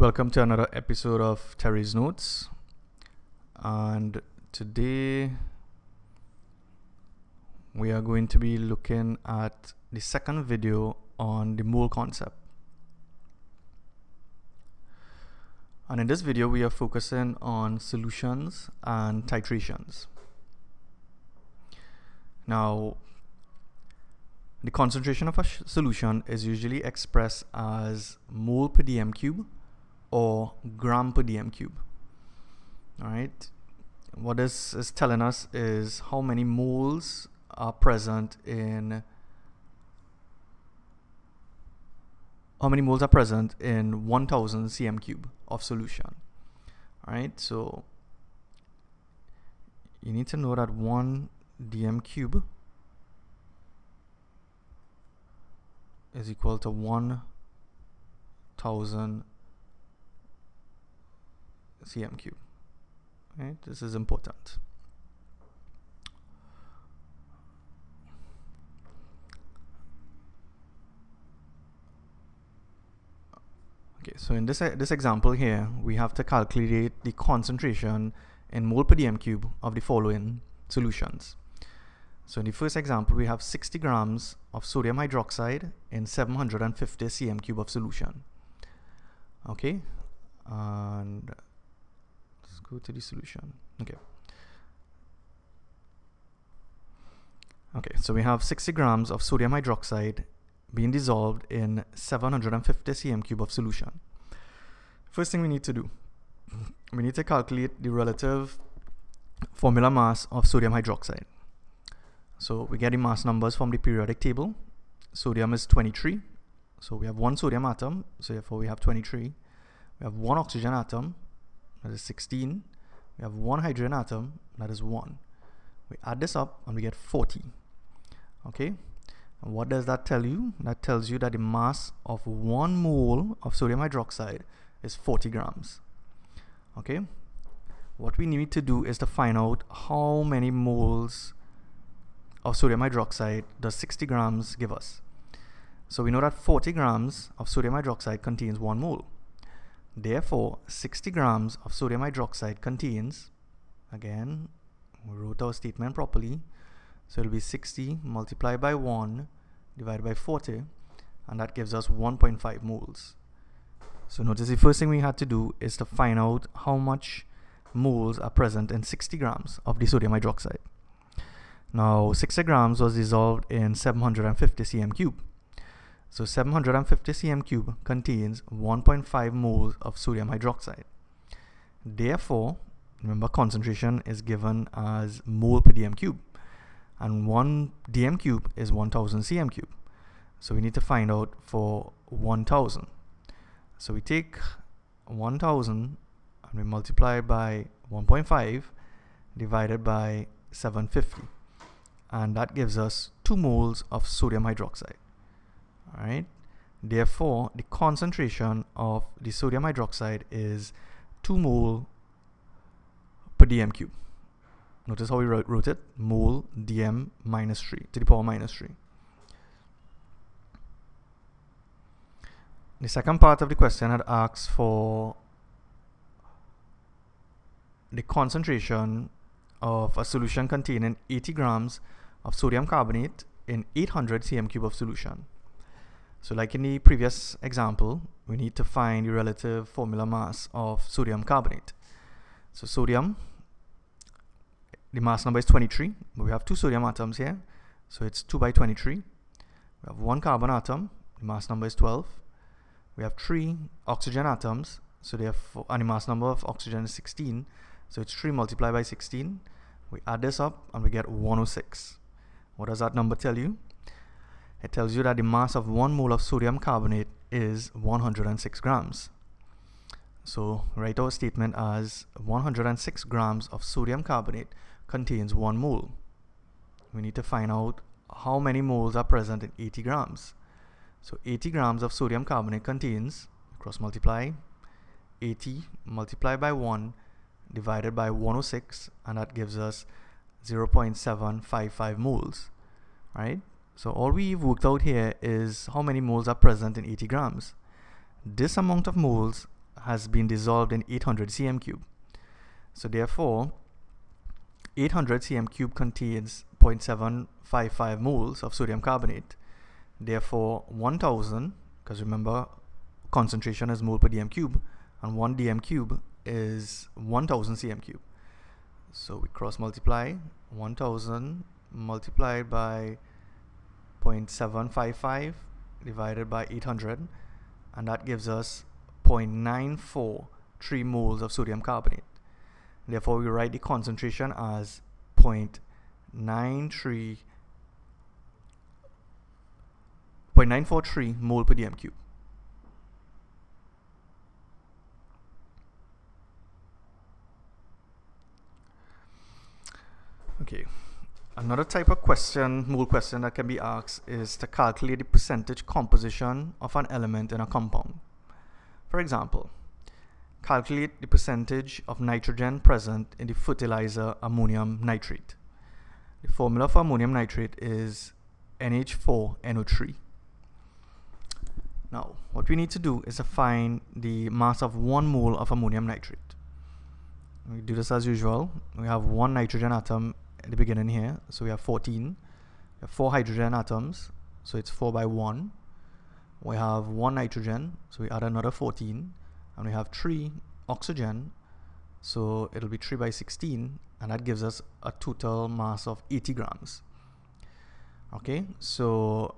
Welcome to another episode of Terry's Notes, and today we are going to be looking at the second video on the mole concept. And in this video we are focusing on solutions and titrations. Now, the concentration of a solution is usually expressed as mole per dm cube or gram per dm cube. All right, what this is telling us is how many moles are present in 1000 cm cube of solution. All right, so you need to know that 1 dm cube is equal to 1000 cm cube. Right, this is important. Okay, so in this example here, we have to calculate the concentration in mole per dm cube of the following solutions. So in the first example, we have 60 grams of sodium hydroxide in 750 cm cube of solution. Okay, and let's go to the solution. Okay, so we have 60 grams of sodium hydroxide being dissolved in 750 cm cube of solution. First thing we need to do, we need to calculate the relative formula mass of sodium hydroxide. So we get the mass numbers from the periodic table. Sodium is 23, so we have one sodium atom, so therefore we have 23. We have one oxygen atom, that is 16. We have one hydrogen atom, that is 1. We add this up and we get 40. Okay, and what does that tell you? That tells you that the mass of 1 mole of sodium hydroxide is 40 grams. Okay, what we need to do is to find out how many moles of sodium hydroxide does 60 grams give us. So we know that 40 grams of sodium hydroxide contains 1 mole. Therefore, 60 grams of sodium hydroxide contains, again, we wrote our statement properly, so it will be 60 multiplied by 1 divided by 40, and that gives us 1.5 moles. So notice the first thing we had to do is to find out how much moles are present in 60 grams of the sodium hydroxide. Now, 60 grams was dissolved in 750 cm cube. So 750 cm cube contains 1.5 moles of sodium hydroxide. Therefore, remember, concentration is given as mole per dm cube, and 1 dm cube is 1000 cm cube. So we need to find out for 1000. So we take 1000 and we multiply by 1.5 divided by 750, and that gives us 2 moles of sodium hydroxide. All right, therefore the concentration of the sodium hydroxide is 2 mole per dm cube. Notice how we wrote it, mole dm minus 3 to the power minus 3. The second part of the question had asked for the concentration of a solution containing 80 grams of sodium carbonate in 800 cm cube of solution. So like in the previous example, we need to find the relative formula mass of sodium carbonate. So sodium, the mass number is 23, but we have 2 sodium atoms here, so it's 2 by 23. We have 1 carbon atom, the mass number is 12. We have 3 oxygen atoms, so therefore, and the mass number of oxygen is 16, so it's 3 multiplied by 16. We add this up and we get 106. What does that number tell you? It tells you that the mass of 1 mole of sodium carbonate is 106 grams. So write our statement as 106 grams of sodium carbonate contains 1 mole. We need to find out how many moles are present in 80 grams. So 80 grams of sodium carbonate contains, cross multiply, 80 multiplied by 1 divided by 106, and that gives us 0.755 moles. Right? So all we've worked out here is how many moles are present in 80 grams. This amount of moles has been dissolved in 800 cm cube. So therefore, 800 cm cube contains 0.755 moles of sodium carbonate. Therefore, 1000, because remember, concentration is mole per dm cube, and 1 dm cube is 1000 cm cube. So we cross multiply 1000 multiplied by 0.755 divided by 800, and that gives us 0.943 moles of sodium carbonate. Therefore, we write the concentration as 0.943 mole per dm cube. Okay, another type of question, mole question that can be asked is to calculate the percentage composition of an element in a compound. For example, calculate the percentage of nitrogen present in the fertilizer ammonium nitrate. The formula for ammonium nitrate is NH4NO3. Now, what we need to do is to find the mass of 1 mole of ammonium nitrate. We do this as usual. We have 1 nitrogen atom at the beginning here, so we have 14. We have 4 hydrogen atoms, so it's 4 by 1. We have 1 nitrogen, so we add another 14. And we have 3 oxygen, so it'll be 3 by 16, and that gives us a total mass of 80 grams. Okay, so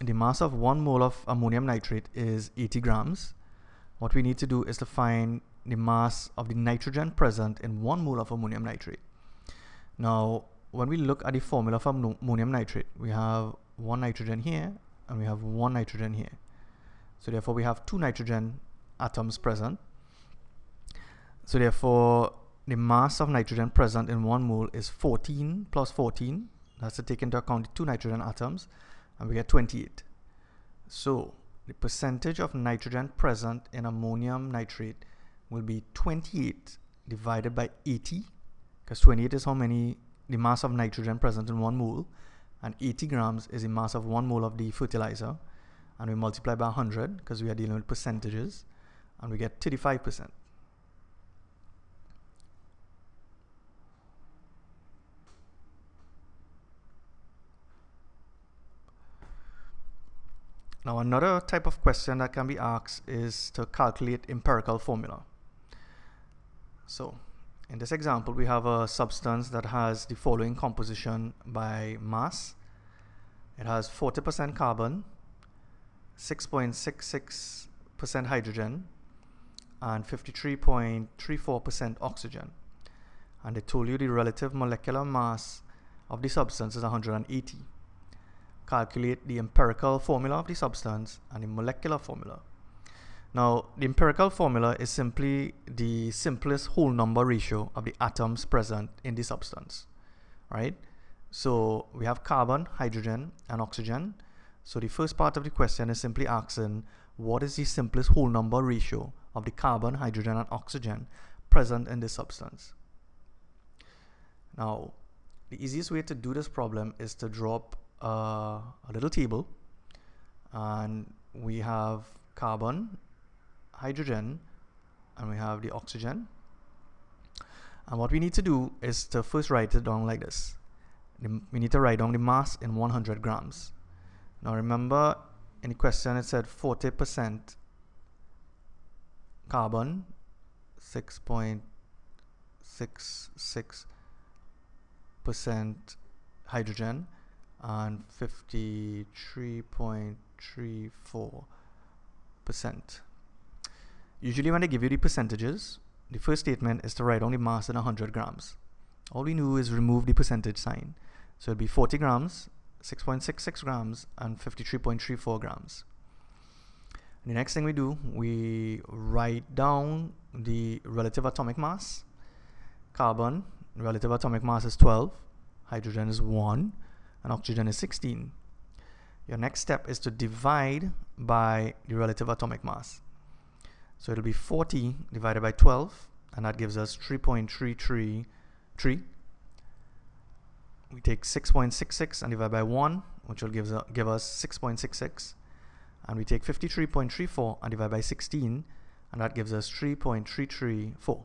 the mass of 1 mole of ammonium nitrate is 80 grams. What we need to do is to find the mass of the nitrogen present in 1 mole of ammonium nitrate. Now, when we look at the formula for ammonium nitrate, we have 1 nitrogen here, and we have 1 nitrogen here. So therefore, we have 2 nitrogen atoms present. So therefore, the mass of nitrogen present in 1 mole is 14 plus 14. That's to take into account the 2 nitrogen atoms, and we get 28. So the percentage of nitrogen present in ammonium nitrate will be 28 divided by 80, because 28 is the mass of nitrogen present in 1 mole, and 80 grams is the mass of 1 mole of the fertilizer, and we multiply by 100 because we are dealing with percentages, and we get 35%. Now, another type of question that can be asked is to calculate empirical formula. So in this example, we have a substance that has the following composition by mass. It has 40% carbon, 6.66% hydrogen, and 53.34% oxygen. And they told you the relative molecular mass of the substance is 180. Calculate the empirical formula of the substance and the molecular formula. Now, the empirical formula is simply the simplest whole number ratio of the atoms present in the substance, right? So we have carbon, hydrogen, and oxygen. So the first part of the question is simply asking, what is the simplest whole number ratio of the carbon, hydrogen, and oxygen present in this substance? Now, the easiest way to do this problem is to drop a little table, and we have carbon, hydrogen, and we have the oxygen. And what we need to do is to first write it down like this. We need to write down the mass in 100 grams. Now remember, in the question it said 40% carbon, 6.66% hydrogen, and 53.34%. Usually when they give you the percentages, the first statement is to write down the mass in 100 grams. All we do is remove the percentage sign. So it'll be 40 grams, 6.66 grams, and 53.34 grams. And the next thing we do, we write down the relative atomic mass. Carbon, relative atomic mass is 12, hydrogen is 1, and oxygen is 16. Your next step is to divide by the relative atomic mass. So it'll be 40 divided by 12, and that gives us 3.333. We take 6.66 and divide by 1, which will give us 6.66. And we take 53.34 and divide by 16, and that gives us 3.334.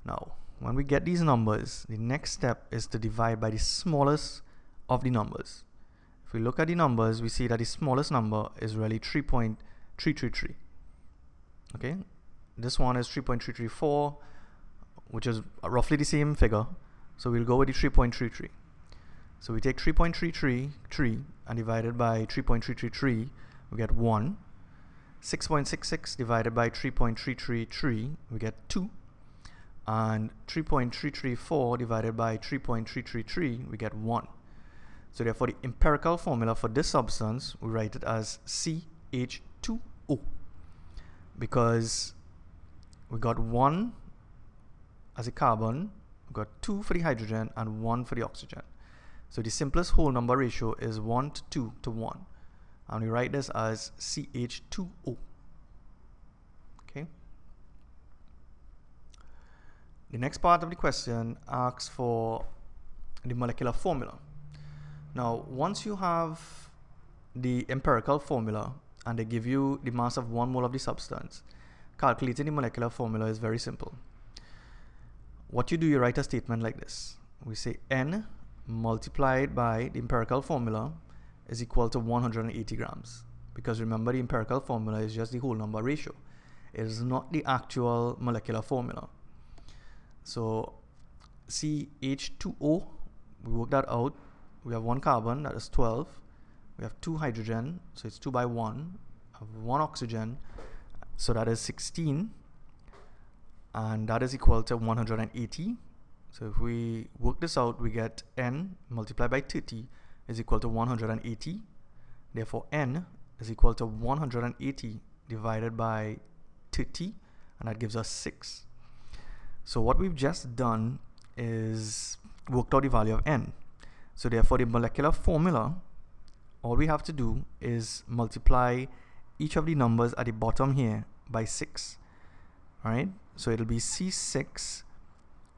Now, when we get these numbers, the next step is to divide by the smallest of the numbers. If we look at the numbers, we see that the smallest number is really 3.333. Okay, this one is 3.334, which is roughly the same figure, so we'll go with the 3.33. So we take 3.333 and divide it by 3.333, we get 1. 6.66 divided by 3.333, we get 2. And 3.334 divided by 3.333, we get 1. So therefore the empirical formula for this substance, we write it as CH2O, because we got 1 as a carbon, we got 2 for the hydrogen, and 1 for the oxygen. So the simplest whole number ratio is 1 to 2 to 1. And we write this as CH2O. Okay. The next part of the question asks for the molecular formula. Now, once you have the empirical formula and they give you the mass of 1 mole of the substance, calculating the molecular formula is very simple. What you do, you write a statement like this. We say N multiplied by the empirical formula is equal to 180 grams. Because remember, the empirical formula is just the whole number ratio. It is not the actual molecular formula. So CH2O, we work that out. We have 1 carbon, that is 12. We have 2 hydrogen, so it's 2 by 1. I have 1 oxygen, so that is 16. And that is equal to 180. So if we work this out, we get N multiplied by 30 is equal to 180. Therefore, N is equal to 180 divided by 30, and that gives us 6. So what we've just done is worked out the value of N. So therefore, the molecular formula, all we have to do is multiply each of the numbers at the bottom here by 6. Alright, so it'll be C6.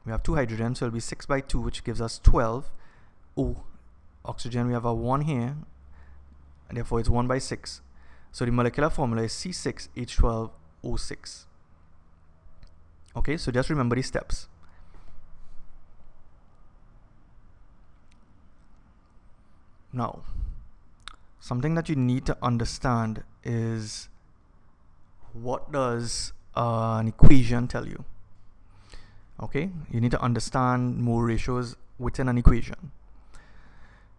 We have 2 hydrogens, so it'll be 6 by 2, which gives us 12. O, oxygen, we have a 1 here, and therefore it's 1 by 6. So the molecular formula is C6H12O6. Okay, so just remember these steps. Now, something that you need to understand is, what does an equation tell you? Okay, you need to understand mole ratios within an equation.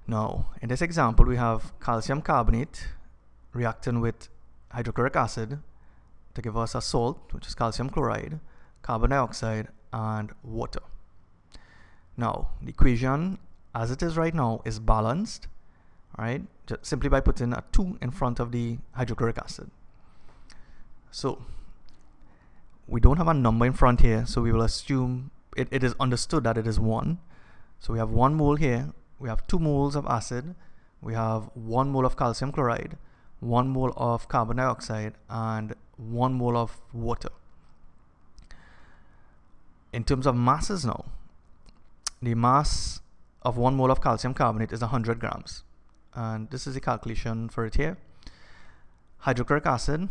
Now, in this example, we have calcium carbonate reacting with hydrochloric acid to give us a salt, which is calcium chloride, carbon dioxide, and water. Now, the equation as it is right now is balanced, right? Just simply by putting a 2 in front of the hydrochloric acid. So we don't have a number in front here, so we will assume it is understood that it is 1. So we have 1 mole here, we have 2 moles of acid, we have 1 mole of calcium chloride, 1 mole of carbon dioxide, and 1 mole of water. In terms of masses now, the mass of 1 mole of calcium carbonate is 100 grams. And this is the calculation for it here. Hydrochloric acid,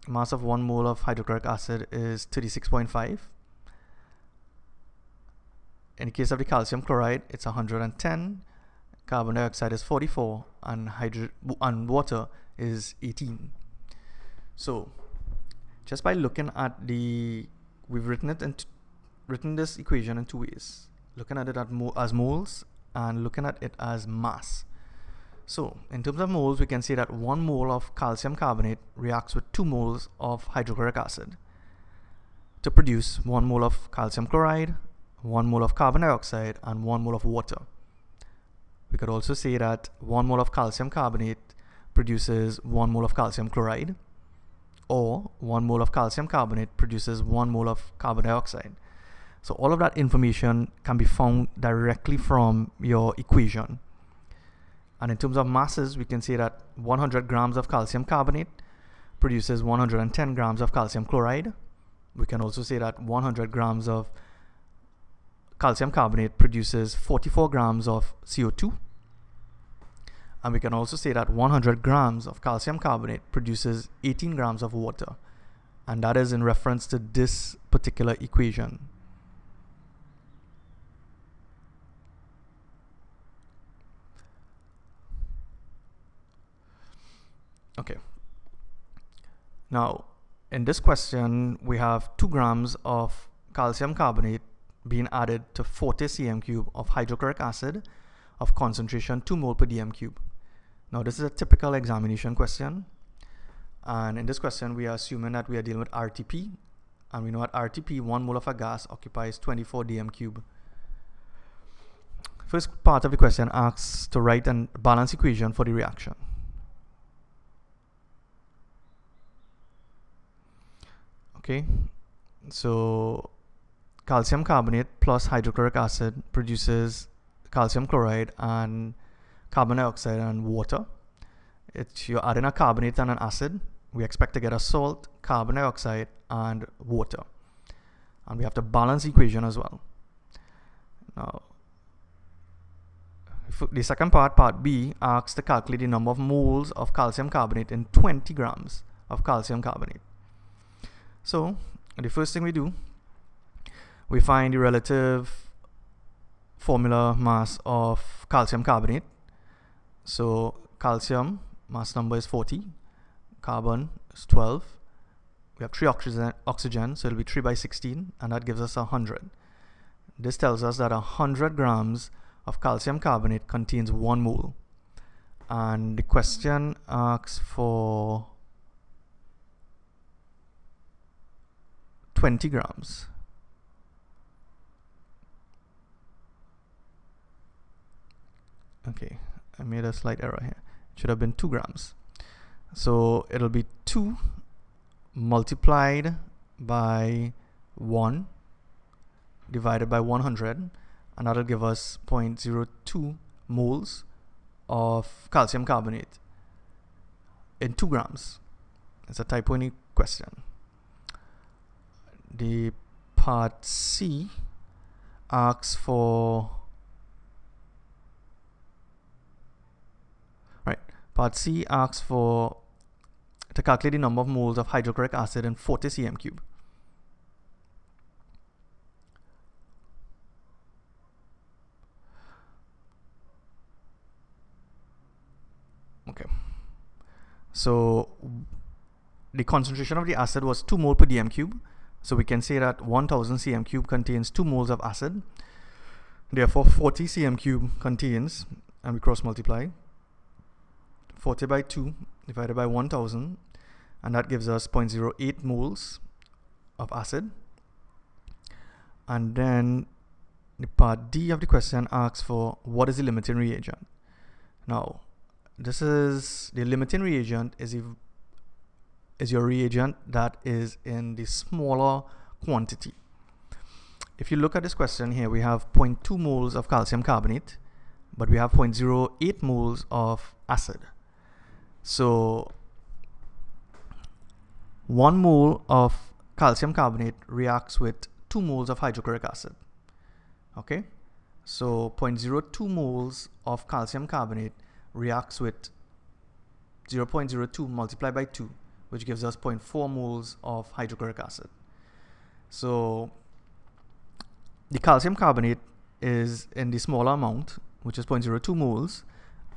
mass of 1 mole of hydrochloric acid is 36.5. In the case of the calcium chloride, it's 110. Carbon dioxide is 44, and water is 18. So, just by looking at we've written this equation in 2 ways. Looking at it as moles and looking at it as mass. So, in terms of moles, we can say that 1 mole of calcium carbonate reacts with 2 moles of hydrochloric acid to produce 1 mole of calcium chloride, 1 mole of carbon dioxide, and 1 mole of water. We could also say that 1 mole of calcium carbonate produces 1 mole of calcium chloride, or 1 mole of calcium carbonate produces 1 mole of carbon dioxide. So all of that information can be found directly from your equation. And in terms of masses, we can say that 100 grams of calcium carbonate produces 110 grams of calcium chloride. We can also say that 100 grams of calcium carbonate produces 44 grams of CO2. And we can also say that 100 grams of calcium carbonate produces 18 grams of water. And that is in reference to this particular equation. Okay. Now, in this question, we have 2 grams of calcium carbonate being added to 40 cm cube of hydrochloric acid of concentration 2 mole per dm cube. Now, this is a typical examination question. And in this question, we are assuming that we are dealing with RTP. And we know at RTP, 1 mole of a gas occupies 24 dm cube. First part of the question asks to write a balance equation for the reaction. Okay, so calcium carbonate plus hydrochloric acid produces calcium chloride and carbon dioxide and water. You're adding a carbonate and an acid. We expect to get a salt, carbon dioxide, and water. And we have to balance the equation as well. Now, the second part, part B, asks to calculate the number of moles of calcium carbonate in 20 grams of calcium carbonate. So, the first thing we do, we find the relative formula mass of calcium carbonate. So, calcium mass number is 40, carbon is 12. We have 3 oxygen, so it will be 3 by 16, and that gives us 100. This tells us that 100 grams of calcium carbonate contains 1 mole. And the question asks for 20 grams. Okay, I made a slight error here. It should have been 2 grams. So it'll be 2 multiplied by 1 divided by 100, and that'll give us 0.02 moles of calcium carbonate in 2 grams. It's a typo in the question. The part C asks for part C asks for to calculate the number of moles of hydrochloric acid in 40 cm cube. Okay, so the concentration of the acid was 2 mole per dm cube. So we can say that 1000 cm cube contains 2 moles of acid. Therefore, 40 cm cube contains, and we cross multiply, 40 by 2 divided by 1000, and that gives us 0.08 moles of acid. And then the part D of the question asks for what is the limiting reagent. Now, this is the limiting reagent is your reagent that is in the smaller quantity. If you look at this question here, we have 0.2 moles of calcium carbonate, but we have 0.08 moles of acid. So 1 mole of calcium carbonate reacts with 2 moles of hydrochloric acid. Okay, so 0.02 moles of calcium carbonate reacts with 0.02 multiplied by 2, which gives us 0.4 moles of hydrochloric acid. So the calcium carbonate is in the smaller amount, which is 0.02 moles,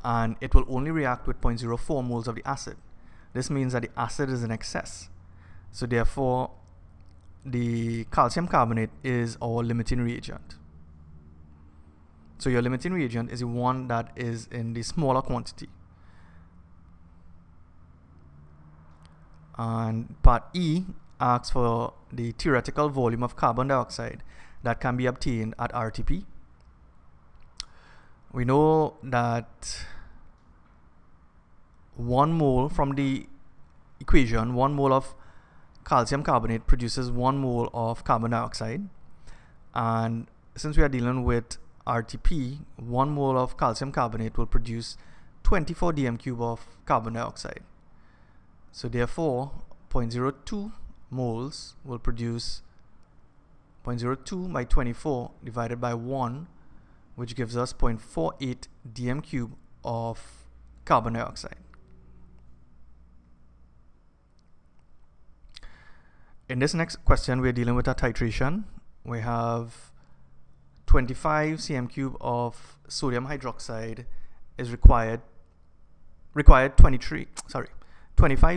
and it will only react with 0.04 moles of the acid. This means that the acid is in excess. So therefore, the calcium carbonate is our limiting reagent. So your limiting reagent is the one that is in the smaller quantity. And part E asks for the theoretical volume of carbon dioxide that can be obtained at RTP. We know that 1 mole from the equation, 1 mole of calcium carbonate produces 1 mole of carbon dioxide. And since we are dealing with RTP, 1 mole of calcium carbonate will produce 24 dm cube of carbon dioxide. So therefore, 0.02 moles will produce 0.02 by 24 divided by 1, which gives us 0.48 dm cube of carbon dioxide. In this next question, we're dealing with a titration. We have 25 cm cube of sodium hydroxide is required 25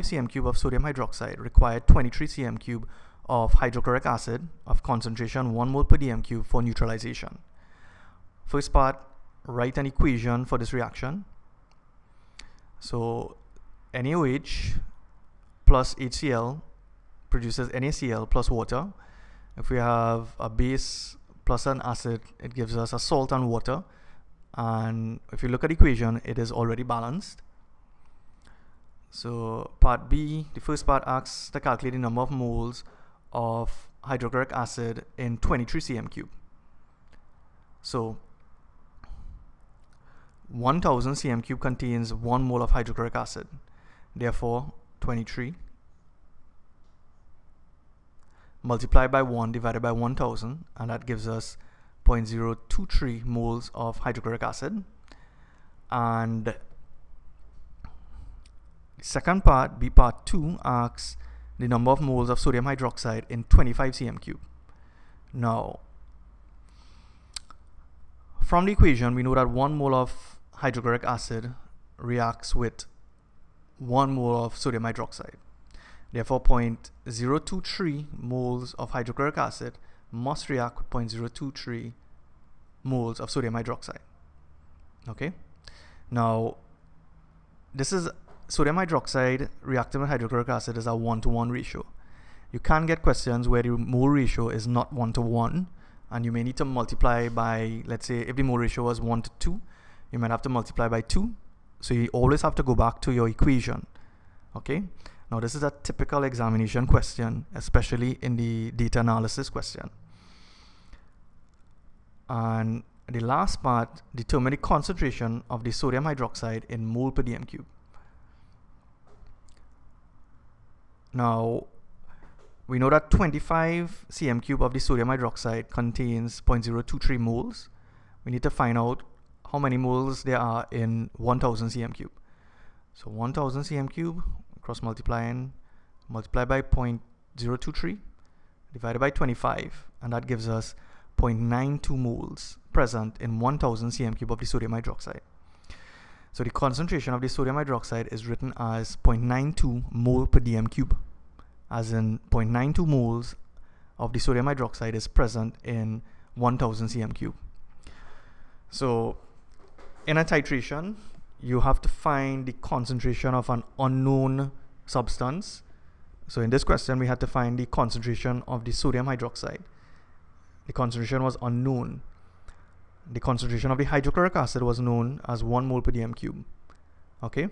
cm cube of sodium hydroxide required 23 cm cube of hydrochloric acid of concentration 1 mole per dm cube for neutralization. First part, write an equation for this reaction. So NaOH plus HCl produces NaCl plus water. If we have a base plus an acid, it gives us a salt and water. And if you look at the equation, it is already balanced. So part B, the first part asks to calculate the number of moles of hydrochloric acid in 23 cm cube. So 1000 cm cube contains 1 mole of hydrochloric acid. Therefore, 23 multiplied by 1 divided by 1000, and that gives us 0.023 moles of hydrochloric acid. And the second part, B part 2, asks the number of moles of sodium hydroxide in 25 cm cube. Now, from the equation, we know that 1 mole of hydrochloric acid reacts with 1 mole of sodium hydroxide. Therefore, 0.023 moles of hydrochloric acid must react with 0.023 moles of sodium hydroxide. Okay? Now, this is sodium hydroxide reacting with hydrochloric acid is a 1-to-1 ratio. You can get questions where the mole ratio is not 1-to-1, and you may need to multiply by, let's say, if the mole ratio was 1-to-2, you might have to multiply by 2. So you always have to go back to your equation. Okay? Now, this is a typical examination question, especially in the data analysis question. And the last part, determine the concentration of the sodium hydroxide in mole per dm cube. Now, we know that 25 cm cube of the sodium hydroxide contains 0.023 moles. We need to find out how many moles there are in 1000 cm cube. So 1000 cm cube, cross multiply by 0.023 divided by 25, and that gives us 0.92 moles present in 1000 cm cube of the sodium hydroxide. So the concentration of the sodium hydroxide is written as 0.92 mole per dm cube, as in 0.92 moles of the sodium hydroxide is present in 1000 cm cube. So in a titration, you have to find the concentration of an unknown substance. So in this question, we had to find the concentration of the sodium hydroxide. The concentration was unknown. The concentration of the hydrochloric acid was known as 1 mole per dm cube. Okay?